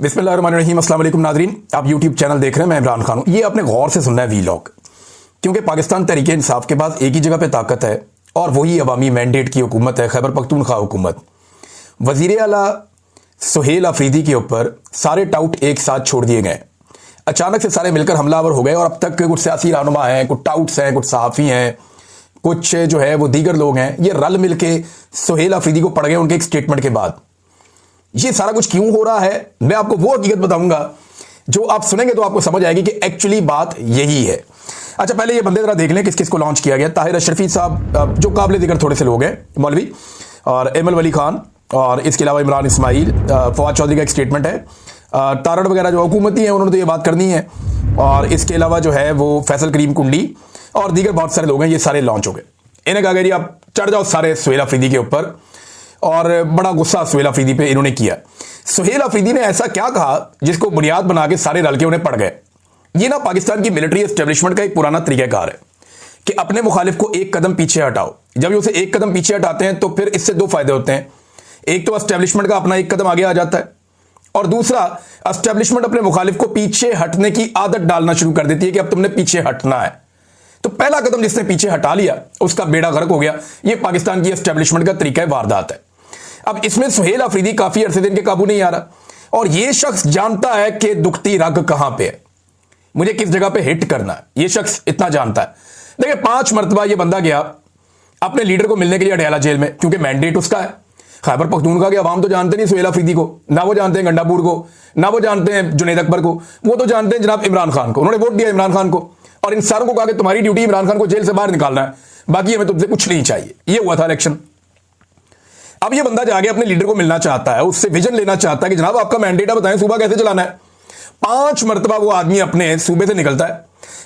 बिस्मिल्लाहिर्रहमानिर्रहीम। अस्सलाम वालेकुम नाज़रीन, आप यूट्यूब चैनल देख रहे हैं। मैं इमरान खान हूं। ये आपने गौर से सुनना है वीलॉग, क्योंकि पाकिस्तान तहरीके इंसाफ के पास एक ही जगह पे ताकत है और वही अवामी मैंडेट की हुकूमत है, खैबर पख्तूनख्वा हुकूमत। वज़ीर आला सुहेल अफरीदी के ऊपर सारे टाउट एक साथ छोड़ दिए गए। अचानक से सारे मिलकर हमलावर हो गए और अब तक कुछ सियासी रहनुमा हैं, कुछ टाउट्स हैं, कुछ सहाफ़ी हैं, कुछ जो है वो दीगर लोग हैं, ये रल मिल के सुहेल अफरीदी को पड़ गए उनके एक स्टेटमेंट के बाद। ये सारा कुछ क्यों हो रहा है, मैं आपको वो हकीकत बताऊंगा जो आप सुनेंगे तो आपको समझ आएगी कि एक्चुअली बात यही है। अच्छा, पहले ये बंदे जरा देख लें किस किस को लॉन्च किया गया। ताहिर अशरफी साहब, जो काबिल जिक्र थोड़े से लोग हैं, मौलवी, और एमल वली खान, और इसके अलावा इमरान इस्माइल, फवाद चौधरी का एक स्टेटमेंट है, तारड़ वगैरह जो हुकूमती हैं उन्होंने तो ये बात करनी है, और इसके अलावा जो है वो फैसल करीम कुंडली और दीगर बहुत सारे लोग हैं। ये सारे लॉन्च हो गए। इन्हें कहा गया आप चढ़ जाओ सारे सुहेल अफरीदी के ऊपर, और बड़ा गुस्सा सुहेल अफरीदी पे इन्होंने किया। सुहेल अफरीदी ने ऐसा क्या कहा जिसको बुनियाद बना के सारे रल के उन्हें पड़ गए। ये ना पाकिस्तान की मिलिट्री एस्टेब्लिशमेंट का एक पुराना तरीकाकार है कि अपने मुखालिफ को एक कदम पीछे हटाओ। जब ये उसे एक कदम पीछे हटाते हैं तो फिर इससे दो फायदे होते हैं। एक तो एस्टेब्लिशमेंट का अपना एक कदम आगे आ जाता है, और दूसरा एस्टेब्लिशमेंट अपने मुखालिफ को पीछे हटने की आदत डालना शुरू कर देती है कि अब तुमने पीछे हटना है। तो पहला कदम जिसने पीछे हटा लिया उसका बेड़ा गर्क हो गया। ये पाकिस्तान की एस्टेब्लिशमेंट का तरीका वारदात है। अब इसमें सुहेल अफरीदी काफी अरसे दिन के काबू नहीं आ रहा, और यह शख्स जानता है कि दुखती रग कहां पे है, मुझे किस जगह पे हिट करना है। यह शख्स इतना जानता है। देखिए, 5 मरतबा यह बंदा गया अपने लीडर को मिलने के लिए अडयाला जेल में, क्योंकि मैंडेट उसका है। खैबर पख्तूनख्वा के अवाम तो जानते नहीं सुहेल अफरीदी को, ना वो जानते हैं गंडापुर को, ना वो जानते हैं जुनैद अकबर को, वो तो जानते हैं जनाब इमरान खान को। उन्होंने वोट दिया इमरान खान को, और इन सारों को कहा कि तुम्हारी ड्यूटी इमरान खान को जेल से बाहर निकालना है, बाकी हमें तुमसे कुछ नहीं चाहिए। यह हुआ था इलेक्शन। अब ये बंदा जाके अपने लीडर को मिलना चाहता है, उससे विजन लेना चाहता है कि जनाब आपका मैंडेट है, बताएं सूबा कैसे चलाना है। 5 मरतबा वो आदमी अपने सूबे से निकलता है,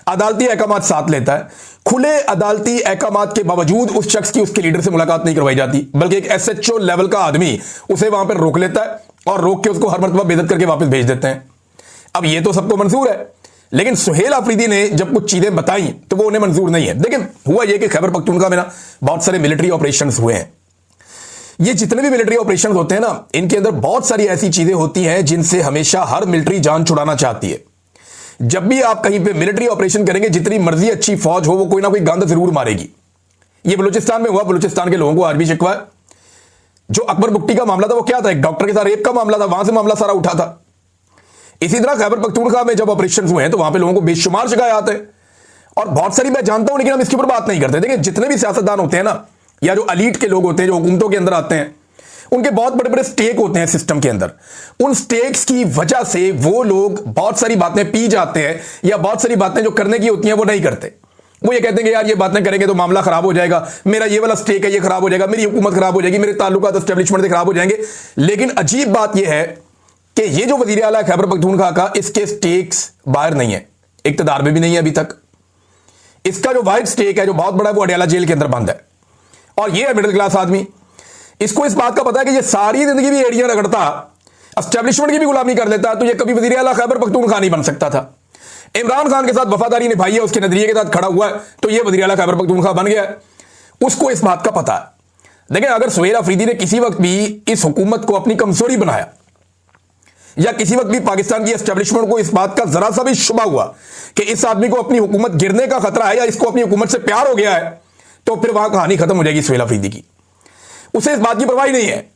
अदालती अहकामात साथ लेता है। खुले अदालती अहकामात के बावजूद उस शख्स की उसके लीडर से मुलाकात नहीं करवाई जाती, बल्कि एक SHO लेवल का आदमी उसे वहां पर रोक लेता है और रोक के उसको हर मरतबा बेइज्जत करके वापस भेज देते हैं। अब ये तो सबको मंजूर है, लेकिन सुहेल अफरीदी ने जब कुछ चीजें बताई तो वो उन्हें मंजूर नहीं है। लेकिन हुआ यह कि खैबर पख्तूनख्वा में ना बहुत सारे मिलिट्री ऑपरेशन हुए हैं। ये जितने भी मिलिट्री ऑपरेशन होते हैं ना, इनके अंदर बहुत सारी ऐसी चीजें होती हैं जिनसे हमेशा हर मिलिट्री जान छुड़ाना चाहती है। जब भी आप कहीं पे मिलिट्री ऑपरेशन करेंगे, जितनी मर्जी अच्छी फौज हो, वो कोई ना कोई गंद जरूर मारेगी। ये बलूचिस्तान में हुआ। बलूचिस्तान के लोगों को आज भी शिकवा है। जो अकबर बुक्टी का मामला था वो क्या था, एक डॉक्टर के साथ रेप का मामला था, वहां से मामला सारा उठा था। इसी तरह खैबर पख्तूनख्वा में जब ऑपरेशन हुए हैं तो वहां पे लोगों को बेशुमार शिकायत है, और बहुत सारी मैं जानता हूं, लेकिन हम इसके ऊपर बात नहीं करते। देखिए, जितने भी सियासतदान होते हैं ना, या जो अलीट के लोग होते हैं, जो हुकूमतों के अंदर आते हैं, उनके बहुत बड़े बड़े स्टेक होते हैं सिस्टम के अंदर। उन स्टेक्स की वजह से वो लोग बहुत सारी बातें पी जाते हैं, या बहुत सारी बातें जो करने की होती हैं वो नहीं करते। वो ये कहते हैं कि यार ये बातें करेंगे तो मामला खराब हो जाएगा, मेरा ये वाला स्टेक है ये खराब हो जाएगा, मेरी हुकूमत खराब हो जाएगी, मेरे ताल्लुकात एस्टेब्लिशमेंट से खराब हो जाएंगे। लेकिन अजीब बात यह है कि ये जो वजीर आला खैबर पख्तूनख्वा का, इसके स्टेक्स बाहर नहीं है, इक्तदार में भी नहीं है अभी तक। इसका जो वाइड स्टेक है, जो बहुत बड़ा है, वो अडयाला जेल के अंदर बंद है। और ये है मिडिल क्लास आदमी। इसको इस बात का पता है कि ये सारी जिंदगी भी एड़ियां रगड़ता, एस्टेब्लिशमेंट की भी गुलामी कर लेता, तो ये कभी वजीर आला खैबर पख्तूनख्वा नहीं बन सकता था। इमरान खान के साथ वफादारी निभाई है, उसके नजरिए के साथ खड़ा हुआ है, तो ये वजीर आला खैबर पख्तूनख्वा बन गया है। उसको इस बात का पता है। देखिए, अगर सुहेल अफरीदी ने किसी वक्त भी इस हुकूमत को अपनी कमजोरी बनाया, या किसी वक्त भी पाकिस्तान की एस्टेब्लिशमेंट को इस बात का जरा सा भी शुबा हुआ कि इस आदमी को अपनी हुकूमत गिरने का खतरा है, या इसको अपनी हुकूमत से प्यार हो गया है, तो फिर वहां कहानी खत्म हो जाएगी सुहेल अफरीदी की। उसे इस बात की परवाह नहीं है,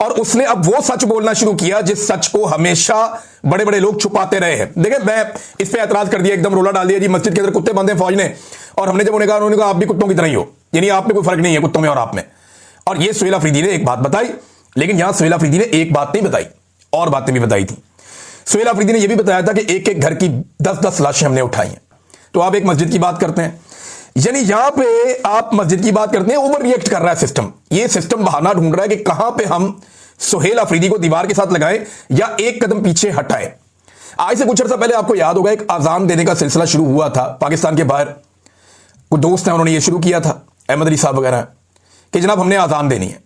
और उसने अब वो सच बोलना शुरू किया जिस सच को हमेशा बड़े बड़े लोग छुपाते रहे हैं। देखिए, मैं इस पे एतराज कर दिया, एकदम रोला डाल दिया जी, मस्जिद के अंदर कुत्ते बांधे फौज ने, और हमने जब उन्होंने कहा आप भी कुत्तों की तरह ही हो, यानी आप में कोई फर्क नहीं है कुत्तों में और आप में। और ये सुहेल अफरीदी ने एक बात बताई, लेकिन यहां सुहेल अफरीदी ने एक बात नहीं बताई, और बातें भी बताई थी। सुहेल अफरीदी ने यह भी बताया था कि एक एक घर की 10-10 लाशें हमने उठाई हैं। तो आप एक मस्जिद की बात करते हैं, यानी यहां पे आप मस्जिद की बात करते हैं, ओवर रिएक्ट कर रहा है सिस्टम। ये सिस्टम बहाना ढूंढ रहा है कि कहां पे हम सुहेल अफरीदी को दीवार के साथ लगाएं या एक कदम पीछे हटाएं। आज से कुछ अर्सा पहले आपको याद होगा, एक आजान देने का सिलसिला शुरू हुआ था पाकिस्तान के बाहर। कुछ दोस्त हैं, उन्होंने ये शुरू किया था, अहमद अली साहब वगैरह, कि जनाब हमने आजान देनी है।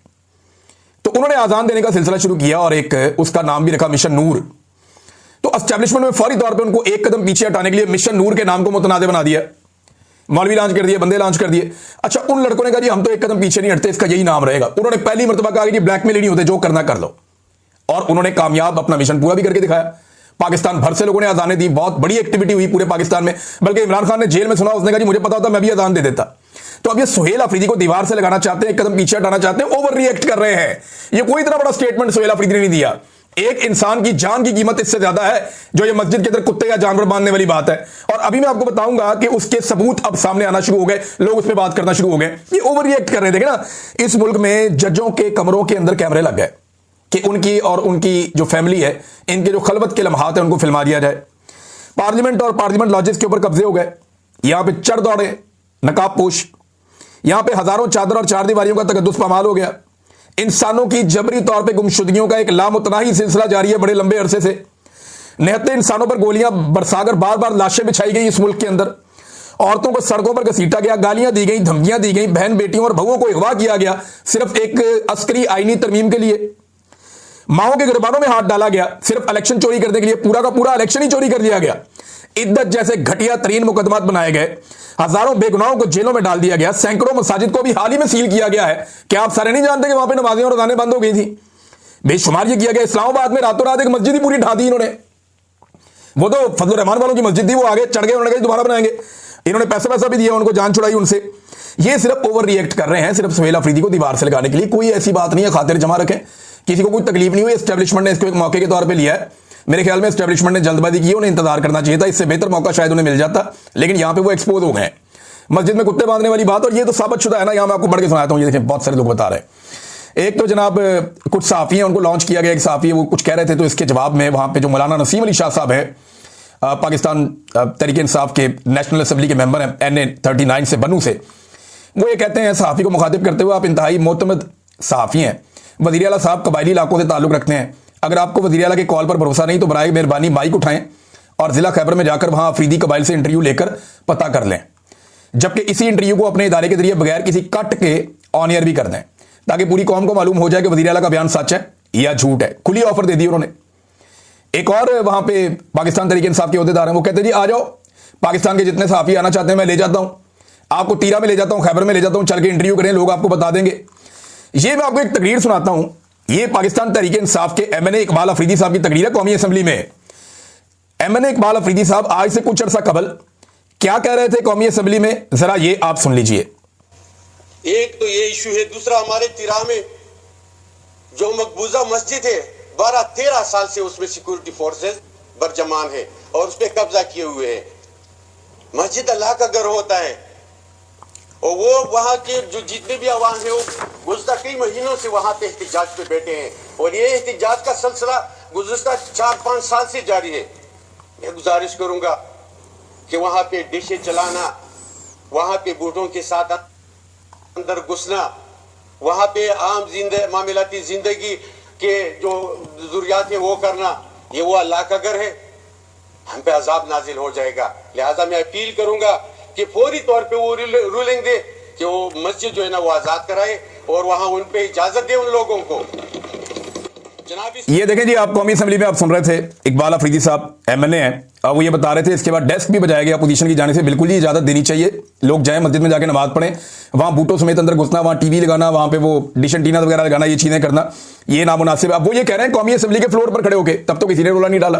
तो उन्होंने आजान देने का सिलसिला शुरू किया, और एक उसका नाम भी रखा मिशन नूर। तो एस्टेब्लिशमेंट में फौरी तौर पर उनको एक कदम पीछे हटाने के लिए मिशन नूर के नाम को मुतनादे बना दिया। मौलवी लॉन्च कर दिए, बंदे लॉन्च कर दिए। अच्छा, उन लड़कों ने कहा जी हम तो एक कदम पीछे नहीं हटते, इसका यही नाम रहेगा। उन्होंने पहली मरतबा कहा कि ब्लैकमेल ही नहीं होते, जो करना कर लो। और उन्होंने कामयाब अपना मिशन पूरा भी करके दिखाया। पाकिस्तान भर से लोगों ने अजानें दी, बहुत बड़ी एक्टिविटी हुई पूरे पाकिस्तान में। बल्कि इमरान खान ने जेल में सुना, उसने कहा जी मुझे पता होता मैं भी अजान दे देता। तो अब ये सुहेल अफरीदी को दीवार से लगाना चाहते हैं, एक कदम पीछे हटाना चाहते हैं, ओवर रिएक्ट कर रहे हैं। ये कोई इतना बड़ा स्टेटमेंट सुहेल अफरीदी ने नहीं दिया। एक इंसान की जान की कीमत इससे ज्यादा है जो ये मस्जिद के अंदर कुत्ते या जानवर बांधने वाली बात है। और अभी मैं आपको बताऊंगा कि उसके सबूत अब सामने आना शुरू हो गए, लोग उस पर बात करना शुरू हो गए। ये ओवर रिएक्ट कर रहे थे ना। इस मुल्क में जजों के कमरों के अंदर कैमरे लग गए कि उनकी और उनकी जो फैमिली है, इनके जो खलबत के लम्हात है उनको फिल्मा दिया जाए। पार्लियामेंट और पार्लियामेंट लॉजेस के ऊपर कब्जे हो गए। यहां पे चढ़ दौड़े नकाब पोश, यहां पे हजारों चादर और चार दीवारियों का तकद्दुस पामाल हो गया। इंसानों की जबरी तौर पे गुमशुदगियों का एक लामुतनाही सिलसिला जारी है बड़े लंबे अरसे से। निहत्ते इंसानों पर गोलियां बरसाकर बार बार लाशें बिछाई गई इस मुल्क के अंदर। औरतों को सड़कों पर घसीटा गया, गालियां दी गई, धमकियां दी गई, बहन बेटियों और बहुओं को अगवा किया गया सिर्फ एक अस्करी आईनी तरमीम के लिए। माओ के गिरबानों में हाथ डाला गया सिर्फ इलेक्शन चोरी करने के लिए। पूरा का पूरा इलेक्शन ही चोरी कर लिया गया। इद्दत जैसे घटिया तरीन मुकदमात बनाए गए। हजारों बेगुनाहों को जेलों में डाल दिया गया। सैकड़ों मसाजिद को भी हाल ही में सील किया गया है। क्या आप सारे नहीं जानते कि वहां पे नमाजें और अज़ानें बंद हो गई थी? बेशुमार ये किया गया। इस्लामाबाद में रातों रात एक मस्जिद ही पूरी ढा दी इन्होंने। वो तो फजल रहमान वालों की मस्जिद थी, वो आगे चढ़ गए, उन्होंने कहा दोबारा बनाएंगे। इन्होंने पैसा भी दिया, उनको जान छुड़ाई उनसे। ये सिर्फ ओवर रिएक्ट कर रहे हैं, सिर्फ सुहेल अफरीदी को दीवार से लगाने के लिए। कोई ऐसी बात नहीं है, खातिर जमा रखें, किसी को कोई तकलीफ नहीं हुई। एस्टेब्लिशमेंट ने इसको एक मौके के तौर पर लिया है। मेरे ख्याल में एस्टेब्लिशमेंट ने जल्दबाजी की, उन्हें इंतजार करना चाहिए था, इससे बेहतर मौका शायद उन्हें मिल जाता। लेकिन यहां पे वो एक्सपोज हो गए मस्जिद में कुत्ते बांधने वाली बात। और ये तो साबित शुदा है ना, यहां मैं आपको बढ़ के सुनाता हूं। ये देखें, बहुत सारे लोग बता रहे हैं। एक तो जनाब कुछ सहाफी हैं, उनको लॉन्च किया गया। एक सहाफी है, वो कुछ कह रहे थे, तो इसके जवाब में वहां पे जो मौलाना नसीम अली शाह साहब है, पाकिस्तान तहरीक इंसाफ के नेशनल असेंबली के मेंबर हैं, NA 39 से, बनू से, वो ये कहते हैं सहाफी को मुखातिब करते हुए, आप इंतहाई मोतमद सहाफी हैं, वज़ीर आला साहब कबायली इलाकों से ताल्लुक रखते हैं। अगर आपको वज़ीर आला के कॉल पर भरोसा नहीं तो बराए मेहरबानी माइक उठाएं और जिला खैबर में जाकर वहां अफरीदी कबाइल से इंटरव्यू लेकर पता कर लें। जबकि इसी इंटरव्यू को अपने इदारे के जरिए बगैर किसी कट के ऑन एयर भी कर दें, ताकि पूरी कौम को मालूम हो जाए कि वज़ीर आला का बयान सच है या झूठ है। खुली ऑफर दे दी उन्होंने। एक और वहां पे पाकिस्तान तहरीक इंसाफ के अहदेदार हैं, वो कहते हैं जी आ जाओ, पाकिस्तान के जितने सहाफी आना चाहते हैं मैं ले जाता हूं, आपको तीरा में ले जाता हूं, खैबर में ले जाता हूं, चल के इंटरव्यू करें, लोग आपको बता देंगे। ये मैं आपको एक तकरीर सुनाता हूं। ये पाकिस्तान तहरीक इंसाफ के MNA इकबाल अफरीदी साहब की तकरीर है कौमी असेंबली में। MNA इकबाल अफरीदी साहब आज से कुछ अर्सा कबल क्या कह रहे थे कौमी असेंबली में, जरा ये आप सुन लीजिए। एक तो ये इशू है, दूसरा हमारे तिरा में जो मकबूजा मस्जिद है 12-13 साल से उसमें सिक्योरिटी फोर्सेस बरजमान है और उस पर कब्जा किए हुए हैं। मस्जिद अल्लाह का घर होता है और वो वहां के जो जितने भी अवाम है वो गुज़श्ता कई महीनों से वहां पे एहतिजाज पे बैठे हैं और ये एहतिजाज का सिलसिला गुज़श्ता 4-5 साल से जारी है। मैं गुजारिश करूंगा कि वहां पे डिशे चलाना, वहां पे बूढ़ों के साथ अंदर घुसना, वहां पे आम मामलाती जिंदगी के जो जरूरियात है वो करना, ये वो अल्लाह का घर है, हम पे अजाब नाजिल हो जाएगा। लिहाजा मैं अपील करूंगा कि फौरी तौर पे वो रूलिंग दे कि वो मस्जिद जो है ना वो आजाद कराए और वहां उन पे इजाजत दे उन लोगों को। ये देखें जी, आप कौमी असेंबली में आप सुन रहे थे, इकबाल अफरीदी साहब MNA हैं, अब वो ये बता रहे थे। इसके बाद डेस्क भी बजाया गया अपोजिशन की जाने से, बिल्कुल ही इजाजत देनी चाहिए, लोग जाएं मस्जिद में जाके नमाज पढ़ें। वहां बूटों समेत अंदर घुसना, वहां टीवी लगाना, वहां पे वो डिश एंटीना वगैरह लगाना, ये चीजें करना ये नामुनासिब है। अब वो ये कह रहे हैं कौमी असेंबली के फ्लोर पर खड़े होकर, तब तो किसी ने रोला नहीं डाला।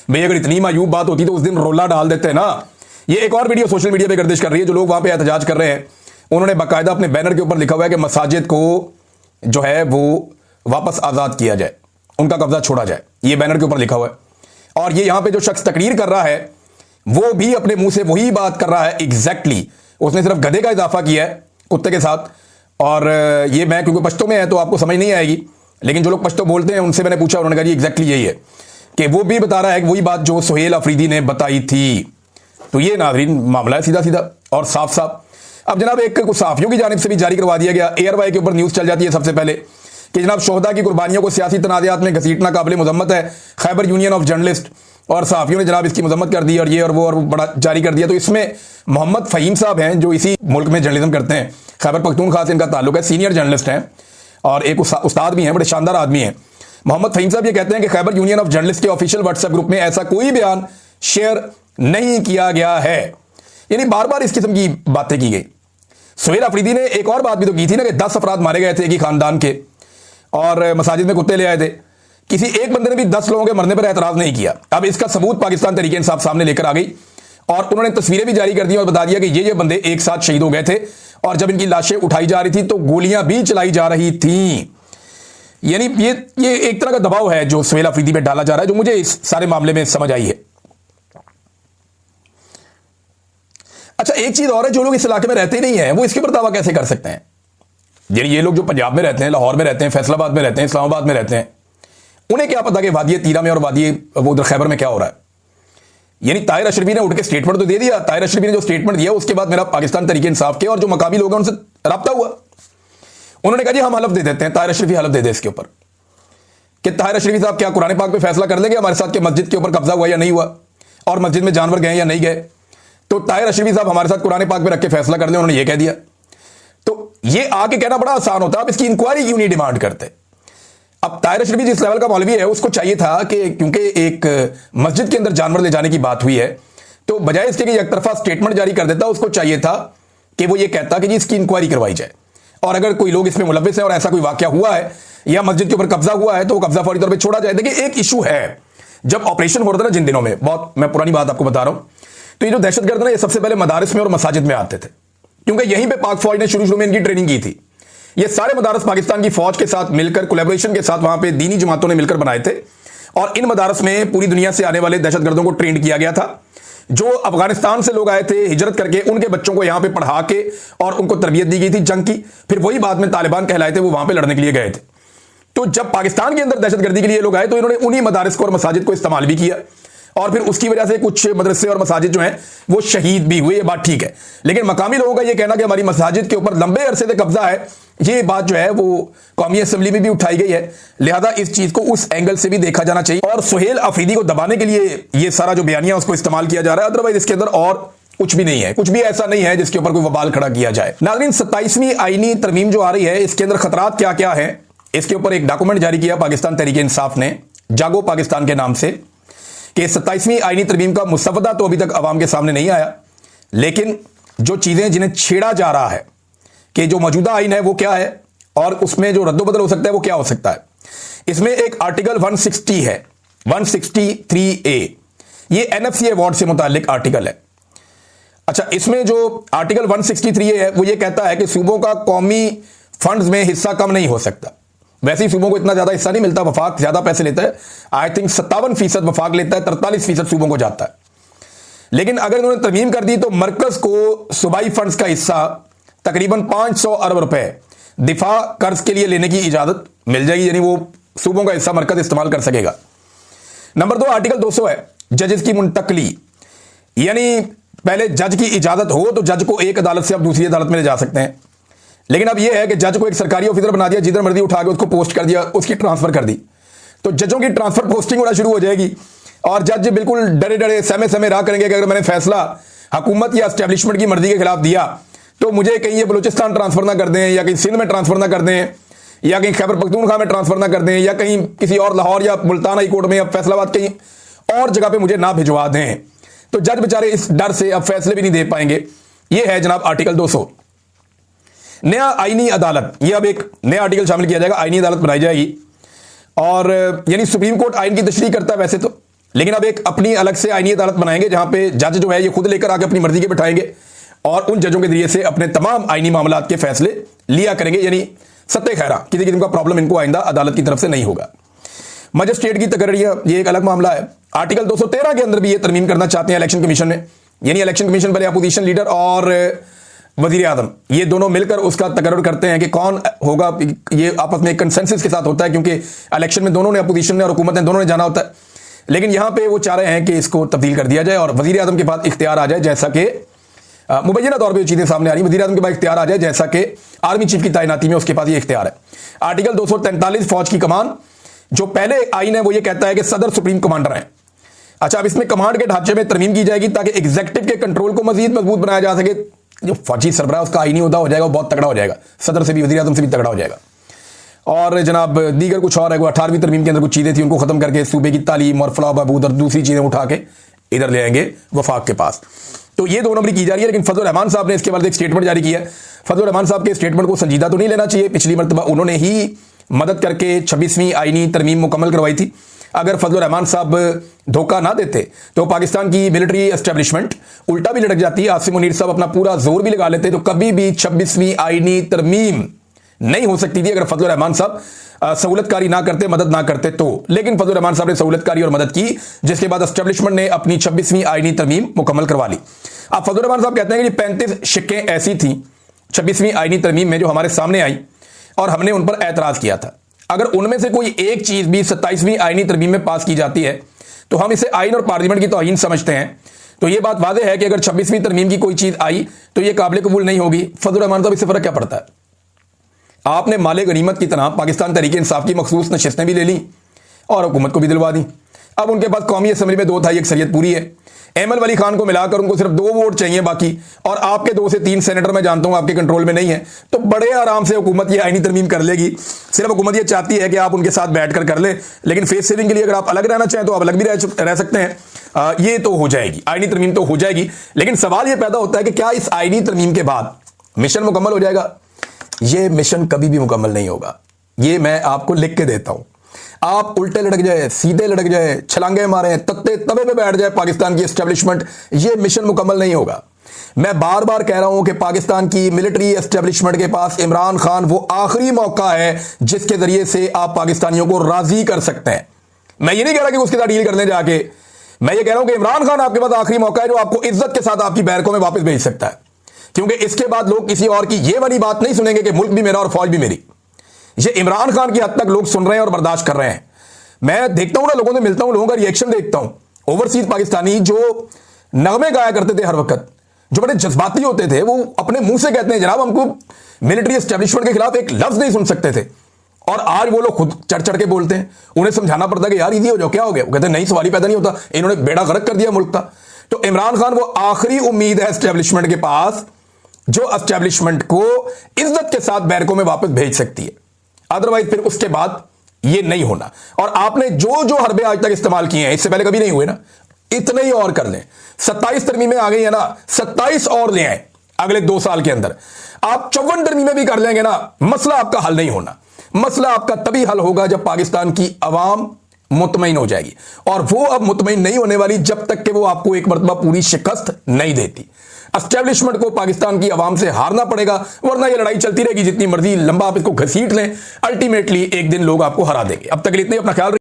भाई अगर इतनी मायूब बात होती तो उस दिन रोला डाल देते हैं ना। ये एक और वीडियो सोशल मीडिया पे गर्दिश कर रही है, जो लोग वहां पे एहतजाज कर रहे हैं, उन्होंने बाकायदा अपने बैनर के ऊपर लिखा हुआ है कि मसाजिद को जो है वो वापस आजाद किया जाए, उनका कब्जा छोड़ा जाए, ये बैनर के ऊपर लिखा हुआ है। और ये यहां पे जो शख्स तकरीर कर रहा है वो भी अपने मुंह से वही बात कर रहा है एग्जैक्टली। उसने सिर्फ गधे का इजाफा किया है कुत्ते के साथ। और ये मैं क्योंकि पश्तो में है तो आपको समझ नहीं आएगी, लेकिन जो लोग पश्तो बोलते हैं उनसे मैंने पूछा, उन्होंने कहा जी एग्जैक्टली यही है कि वो भी बता रहा है कि वही बात जो सुहेल अफरीदी ने बताई थी। तो ये नाज़रीन मामला है सीधा सीधा और साफ साफ। अब जनाब एक कुछ सहाफियों की जानिब से भी जारी करवा दिया गया, एयरवाई के ऊपर न्यूज़ चल जाती है सबसे पहले कि जनाब शोहदा की कुर्बानियों को सियासी तनाज़ात में घसीटना काबिल मजम्मत है। खैबर यूनियन ऑफ जर्नलिस्ट और सहाफियों ने जनाब इसकी मजम्मत कर दी और ये और वो बड़ा जारी कर दिया। तो इसमें मोहम्मद फ़हीम साहब हैं जो इसी मुल्क में जर्नलिज्म करते हैं, खैबर पख्तूनख्वा से इनका ताल्लुक है, सीनियर जर्नलिस्ट हैं और एक उस्ताद भी हैं, बड़े शानदार आदमी हैं। मोहम्मद फ़हीम साहब ये कहते हैं कि खैबर यूनियन ऑफ जर्नलिस्ट के ऑफिशियल व्हाट्सएप ग्रुप में ऐसा कोई बयान शेयर नहीं किया गया है। यानी बार बार इस किस्म की बातें की गई। सुहेल अफरीदी ने एक और बात भी तो की थी ना कि 10 अफराद मारे गए थे एक ही खानदान के और मसाजिद में कुत्ते ले आए थे। किसी एक बंदे ने भी 10 लोगों के मरने पर एतराज नहीं किया। अब इसका सबूत पाकिस्तान तहरीक इंसाफ सामने लेकर आ गई और उन्होंने तस्वीरें भी जारी कर दी और बता दिया कि ये बंदे एक साथ शहीद हो गए थे और जब इनकी लाशें उठाई जा रही थी तो गोलियां भी चलाई जा रही थी। यानी ये एक तरह का दबाव है जो सुहेल अफरीदी पे डाला जा रहा है, जो मुझे इस सारे मामले में समझ आई है। अच्छा, एक चीज और है, जो लोग इस इलाके में रहते ही नहीं है वो इसके ऊपर दावा कैसे कर सकते हैं? यानी ये लोग जो पंजाब में रहते हैं, लाहौर में रहते हैं, फैसलाबाद में रहते हैं, इस्लामाबाद में रहते हैं, उन्हें क्या पता कि वादी तीरा में और वादी वो उधर खैबर में क्या हो रहा है? यानी ताहिर अशरफी ने उठ के स्टेटमेंट तो दे दिया। ताहिर अशरफी ने जो स्टेटमेंट दिया उसके बाद मेरा पाकिस्तान तहरीक इंसाफ के और जो मकामी लोग हैं उनसे रब्ता हुआ। उन्होंने कहा जी हम हलफ दे देते हैं, ताहिर अशरफी हलफ दे दे इसके ऊपर कि ताहिर अशरफी साहब क्या कुरान पाक पे फैसला कर लेंगे हमारे साथ कि मस्जिद के ऊपर कब्जा हुआ या नहीं हुआ और मस्जिद में जानवर गए या नहीं गए? तो ताहिर अशरफी साहब हमारे साथ कुरान पाक पे रख के फैसला कर लें, उन्होंने ये कह दिया। तो ये आके कहना बड़ा आसान होता, आप इसकी इंक्वायरी क्यों नहीं डिमांड करते? अब ताहिर अशरफी जिस लेवल का मौलवी है उसको चाहिए था कि क्योंकि एक मस्जिद के अंदर जानवर ले जाने की बात हुई है तो बजाय इसके कि एक तरफा स्टेटमेंट जारी कर देता, उसको चाहिए था कि वो ये कहता कि जी इसकी इंक्वायरी करवाई जाए और अगर कोई लोग इसमें मुलव्विस है और ऐसा कोई वाकया हुआ है या मस्जिद के ऊपर कब्जा हुआ है तो वो कब्जा फौरी तौर पर छोड़ा जाए। देखिए एक इशू है, जब ऑपरेशन हो रहा था ना जिन दिनों में, बहुत मैं पुरानी बात आपको बता रहा हूं, तो ये जो दहशतगर्द ना ये सबसे पहले मदारिस में और मसाजिद में आते थे क्योंकि यहीं पे पाक फौज ने शुरू में इनकी ट्रेनिंग की थी। ये सारे मदारस पाकिस्तान की फौज के साथ मिलकर कोलैबोरेशन के साथ वहां पे दीनी जमातों ने मिलकर बनाए थे और इन मदारस में पूरी दुनिया से आने वाले दहशतगर्दों को ट्रेंड किया गया था। जो अफगानिस्तान से लोग आए थे हिजरत करके, उनके बच्चों को यहां पे पढ़ा के और उनको तरबियत दी गई थी जंग की, फिर वही बाद में तालिबान कहलाए थे, वो वहां पे लड़ने के लिए गए थे। तो जब पाकिस्तान के अंदर दहशतगर्दी के लिए लोग आए तो इन्होंने उन्हीं मदारिस को और मसाजिद को इस्तेमाल भी किया और फिर उसकी वजह से कुछ मदरसे और मसाजिद जो हैं वो शहीद भी हुए। ये बात ठीक है, लेकिन मकामी लोगों का ये कहना कि हमारी मसाजिद के ऊपर लंबे अरसे से कब्जा है, ये बात जो है वो कौमी असेंबली में भी उठाई गई है। लिहाजा इस चीज को उस एंगल से भी देखा जाना चाहिए और सुहेल अफरीदी को दबाने के लिए ये सारा जो बयानिया उसको इस्तेमाल किया जा रहा है, अदरवाइज इसके अंदर और कुछ भी नहीं है, कुछ भी ऐसा नहीं है जिसके ऊपर कोई वबाल खड़ा किया जाए। नाज़रीन, 27वीं आईनी तरमीम जो आ रही है इसके अंदर खतरात क्या क्या है, इसके ऊपर एक डॉक्यूमेंट जारी किया पाकिस्तान तहरीक इंसाफ ने जागो पाकिस्तान के नाम से कि 27वीं आईनी तरमीम का मुसवदा तो अभी तक अवाम के सामने नहीं आया, लेकिन जो चीजें जिन्हें छेड़ा जा रहा है कि जो मौजूदा आइन है वो क्या है और उसमें जो रद्दोबदल हो सकता है वो क्या हो सकता है। इसमें एक आर्टिकल 160 है, 163A, ये NFC अवार्ड से मुतालिक आर्टिकल है। अच्छा, इसमें जो आर्टिकल 163A है वो ये कहता है कि सूबों का कौमी फंड्स में हिस्सा कम नहीं हो सकता। वैसे ही सूबों को इतना ज्यादा हिस्सा नहीं मिलता, वफाक ज्यादा पैसे लेता है, आई थिंक 57% वफाक लेता है, 43% सूबों को जाता है। लेकिन अगर इन्होंने तरमीम कर दी तो मरकज को सूबाई फंड्स का हिस्सा तकरीबन 500 अरब रुपए दिफा कर्ज के लिए लेने की इजाजत मिल जाएगी, यानी वो सूबों का हिस्सा मरकज इस्तेमाल कर सकेगा। नंबर 2 आर्टिकल 200 है, जजेस की मुंतकली, यानी पहले जज की इजाजत हो तो जज को एक अदालत से आप दूसरी अदालत में ले जा सकते हैं, लेकिन अब यह है कि जज को एक सरकारी ऑफिसर बना दिया, जिधर मर्जी उठा के उसको पोस्ट कर दिया, उसकी ट्रांसफर कर दी, तो जजों की ट्रांसफर पोस्टिंग होना शुरू हो जाएगी और जज बिल्कुल डरे डरे सहमे सहमे राह करेंगे कि अगर मैंने फैसला हुकूमत या एस्टेब्लिशमेंट की मर्जी के खिलाफ दिया तो मुझे कहीं ये बलूचिस्तान ट्रांसफर ना कर दें या कहीं सिंध में ट्रांसफर ना कर दें या कहीं खैबर पख्तूनख्वा में ट्रांसफर ना कर दें या कहीं किसी और लाहौर या मुल्तान हाई कोर्ट में या फैसलाबाद कहीं और जगह पे मुझे ना भिजवा दें। तो जज बेचारे इस डर से अब फैसले भी नहीं दे पाएंगे। ये है जनाब आर्टिकल 200। नया आईनी अदालत, ये अब एक नया आर्टिकल शामिल किया जाएगा, आईनी अदालत बनाई जाएगी और यानी सुप्रीम कोर्ट आइन की तशरीह करता है वैसे तो, लेकिन अब एक अपनी अलग से आईनी अदालत बनाएंगे जहां पे जज जो है ये खुद लेकर आके अपनी मर्जी के बैठाएंगे और उन जजों के जरिए से अपने तमाम आईनी मामलात के फैसले लिया करेंगे, यानी सत्ते खैरा किसी किस्म का प्रॉब्लम इनको आइंदा अदालत की तरफ से नहीं होगा। मजिस्ट्रेट की तकर्रियां, ये एक अलग मामला है। आर्टिकल 213 के अंदर भी ये तरमीम करना चाहते हैं इलेक्शन कमीशन में, यानी इलेक्शन कमीशन पहले अपोजिशन लीडर और वजीर आजम ये दोनों मिलकर उसका तकर्रुर करते हैं कि कौन होगा। ये आपस में एक कंसेंसस के साथ होता है क्योंकि इलेक्शन में दोनों ने, अपोजिशन ने और हुकूमत ने, दोनों ने जाना होता है, लेकिन यहां पे वो चाह रहे हैं कि इसको तब्दील कर दिया जाए और वजीर आजम के पास इख्तियार आ जाए, जैसा कि मुबैना तौर पर चीजें सामने आ रही, वजीर आजम के पास इख्तियार आ जाए जैसा कि आर्मी चीफ की तैनाती में उसके पास ये इख्तियार है। आर्टिकल 243 फौज की कमान, जो पहले आइन है वो ये कहता है कि सदर सुप्रीम कमांडर है। अच्छा, अब इसमें कमांड के ढांचे में तरमीम की जाएगी ताकि एग्जीक्यूटिव के कंट्रोल को मजीद मजबूत बनाया जा सके। जो फौजी सरबराह उसका आईनी ओहदा हो जाएगा वो बहुत तगड़ा हो जाएगा, सदर से भी, वजीर आजम से भी तगड़ा हो जाएगा। और जनाब दीगर कुछ और है, वो 18वीं तरमीम के अंदर कुछ चीजें थी उनको खत्म करके सूबे की तालीम और फलाह बहबूद और दूसरी चीजें उठा के इधर ले आएंगे वफाक के पास। तो ये 2 नंबरी की जा रही है, लेकिन फजल रहमान साहब ने इसके बाद एक स्टेटमेंट जारी किया है। फजल रहमान साहब के स्टेटमेंट को संजीदा तो नहीं लेना चाहिए, पिछली मरतबा उन्होंने ही मदद करके 26वीं आईनी तरमीम मुकम्मल करवाई थी। अगर फजलुर रहमान साहब धोखा ना देते तो पाकिस्तान की मिलिट्री एस्टेब्लिशमेंट उल्टा भी लटक जाती। आसिम मुनीर साहब अपना पूरा जोर भी लगा लेते तो कभी भी 26वीं आईनी तरमीम नहीं हो सकती थी, अगर फजलुर रहमान साहब सहूलतकारी ना करते, मदद ना करते तो। लेकिन फजलुर रहमान साहब ने सहूलतकारी और मदद की, जिसके बाद एस्टेब्लिशमेंट ने अपनी 26वीं आईनी तरमीम मुकम्मल करवा ली। अब फजलुर रहमान साहब कहते हैं कि 35 शिक्कें ऐसी थी 26वीं आईनी तरमीम में जो हमारे सामने आई और हमने उन पर एतराज किया था। अगर उनमें से कोई एक चीज भी 27वीं आईनी तरमीम में पास की जाती है तो हम इसे आइन और पार्लियामेंट की तौहीन समझते हैं। तो यह बात वाज़ेह है कि अगर 26वीं तरमीम की कोई चीज आई तो यह काबिल कबूल नहीं होगी। फजलुर रहमान साहब, इससे फर्क क्या पड़ता है? आपने माले गनीमत की तरह पाकिस्तान तहरीक इंसाफ की मखसूस नशिस्तें भी ले ली और हुकूमत को भी दिलवा दी। अब उनके पास कौमी असम्बली में 2/3 अक्सरियत पूरी है। एमएल वली खान को मिलाकर उनको सिर्फ 2 वोट चाहिए बाकी, और आपके 2 से 3 सेनेटर मैं जानता हूं आपके कंट्रोल में नहीं है, तो बड़े आराम से हुकूमत ये आईनी तरमीम कर लेगी। सिर्फ हुकूमत ये चाहती है कि आप उनके साथ बैठकर कर ले, लेकिन फेस सेविंग के लिए अगर आप अलग रहना चाहें तो आप अलग भी रह सकते हैं। ये तो हो जाएगी, आईनी तरमीम तो हो जाएगी। लेकिन सवाल ये पैदा होता है कि क्या इस आईनी तरमीम के बाद मिशन मुकम्मल हो जाएगा? ये मिशन कभी भी मुकम्मल नहीं होगा। ये मैं आपको लिख के देता हूं। आप उल्टे लटक जाए, सीधे लटक जाए, छलांगे मारें, तत्ते तवे पे बैठ जाए पाकिस्तान की एस्टेब्लिशमेंट, ये मिशन मुकम्मल नहीं होगा। मैं बार बार कह रहा हूं कि पाकिस्तान की मिलिट्री एस्टेब्लिशमेंट के पास इमरान खान वो आखिरी मौका है जिसके जरिए से आप पाकिस्तानियों को राजी कर सकते हैं। मैं ये नहीं कह रहा कि उसके साथ डील कर लें जाके, मैं ये कह रहा हूं कि इमरान खान आपके पास आखिरी मौका है जो आपको इज्जत के साथ आपकी बैरकों में वापस भेज सकता है, क्योंकि इसके बाद लोग किसी और की ये वाली बात नहीं सुनेंगे कि मुल्क भी मेरा और फौज भी मेरी। ये इमरान खान की हद तक लोग सुन रहे हैं और बर्दाश्त कर रहे हैं। मैं देखता हूं ना, लोगों से मिलता हूं, लोगों का रिएक्शन देखता हूं। ओवरसीज पाकिस्तानी जो नगमे गाया करते थे हर वक्त, जो बड़े जज्बाती होते थे, वो अपने मुंह से कहते हैं जनाब हमको मिलिट्री एस्टेब्लिशमेंट के खिलाफ एक लफ्ज नहीं सुन सकते थे, और आज वो लोग खुद चढ़ चढ़ के बोलते हैं। उन्हें समझाना पड़ता है कि यार इजी हो जाओ, क्या हो गया? वो कहते हैं नहीं, सवाल ही पैदा नहीं होता, इन्होंने बेड़ा गर्क कर दिया मुल्क का। तो इमरान खान वो आखिरी उम्मीद है एस्टेब्लिशमेंट के पास जो एस्टेब्लिशमेंट को इज्जत के साथ बैरकों में वापस भेज सकती है। अदरवाइज फिर उसके बाद ये नहीं होना। और आपने जो जो हरबे आज तक इस्तेमाल किए हैं, इससे पहले कभी नहीं हुए ना, इतने ही और कर लें। 27 तरमीमें आ गई है ना, 27 और ले आए अगले 2 साल के अंदर। आप 54 तरमीमें भी कर लेंगे ना, मसला आपका हल नहीं होना। मसला आपका तभी हल होगा जब पाकिस्तान की अवाम मुतमईन हो जाएगी, और वो अब मुतमईन नहीं होने वाली जब तक कि वो आपको एक मरतबा पूरी शिकस्त नहीं देती। एस्टेब्लिशमेंट को पाकिस्तान की आवाम से हारना पड़ेगा, वरना ये लड़ाई चलती रहेगी जितनी मर्जी लंबा आप इसको घसीट लें, अल्टीमेटली एक दिन लोग आपको हरा देंगे। अब तक इतने, अपना ख्याल